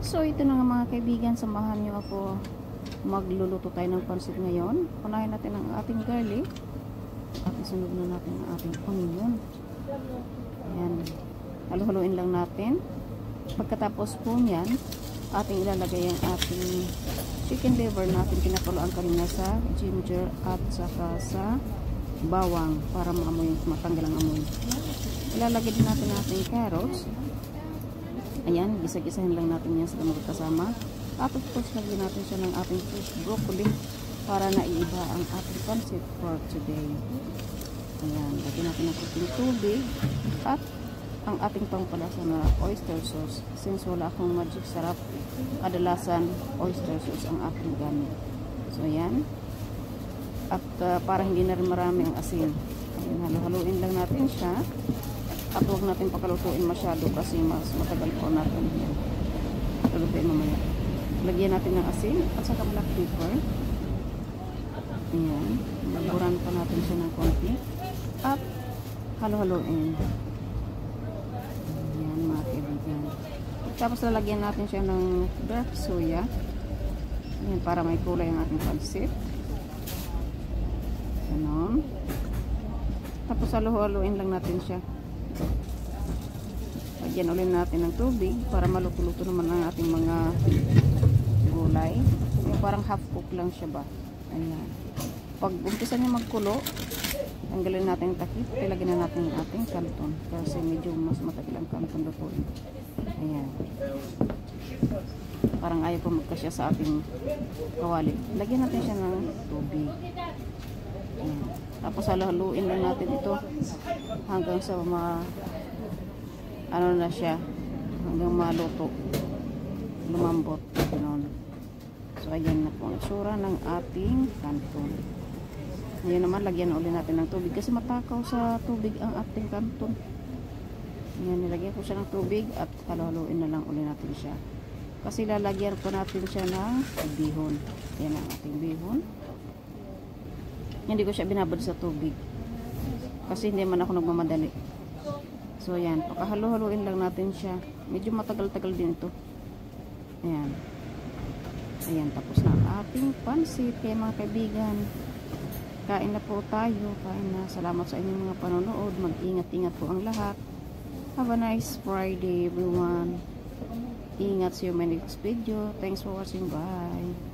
So ito na nga mga kaibigan, samahan nyo ako. Magluluto tayo ng pansit ngayon. Unahin natin ang ating garlic at isunod na natin ang ating onion. Ayan, halu-haluin lang natin. Pagkatapos po nyan, ating ilalagay ang ating chicken liver natin pinakuluan kanina sa ginger at saka sa bawang para matanggal ang amoy. Ilalagay din natin ang ating carrots. Ayan, gisa-gisahin lang natin yan sa magkasama. At of course, lagyan natin siya ng ating fresh broccoli para naiiba ang ating pancit for today. Ayan, lagyan natin ng ating tubig at ang ating pangpalasa na oyster sauce. Since wala akong magic sarap, kadalasan oyster sauce ang ating gamit. So, ayan. At para hindi na rin marami ang asin. Ayan, halu-haluin lang natin siya. At huwag natin pakalutuin masyado kasi mas matagal po natin yan. Lutuin mamaya. Lagyan natin ng asin at saka black pepper. Ayan. Magburan pa natin siya ng konti. At halu-haluin. Ayan mga kaibigan. Tapos lalagyan natin siya ng dark soya. Ayan, para may kulay ang ating pansit. Ganon. Tapos halu-haluin lang natin siya. Lagyan ulit natin ng tubig para maluto-luto naman ang ating mga gulay. Yung parang half cook lang siya ba. Ayan. Pag umpisa niya magkulo, tanggalin natin yung takip, ilagyan na natin yung ating kanton kasi medyo mas matagal ang kanton lutuin. Ayan. Parang ayaw pa magkasya sa ating kawali. Lagyan natin siya ng tubig. Ayan. Tapos haluin lang natin ito hanggang sa ano na siya, hanggang maluto, lumambot. Ganon. So ayan na po ang itsura ng ating kanton. Ngayon naman lagyan na ulit natin ng tubig kasi matakaw sa tubig ang ating kanton. Ayan, nilagyan ko siya ng tubig at haluin na lang ulit natin siya kasi lalagyan po natin siya ng bihon. Ayan ang ating bihon. Hindi ko siya binabad sa tubig kasi hindi man ako nagmamadali. So ayan, pakahalu-haluin lang natin siya. Medyo matagal-tagal din ito. Ayan. Ayan, tapos na ang ating pansit. Kaya mga kaibigan, kain na po tayo. Kain na. Salamat sa inyong mga panonood. Mag-ingat-ingat po ang lahat. Have a nice Friday everyone. Ingat, see you in my next video. Thanks for watching. Bye.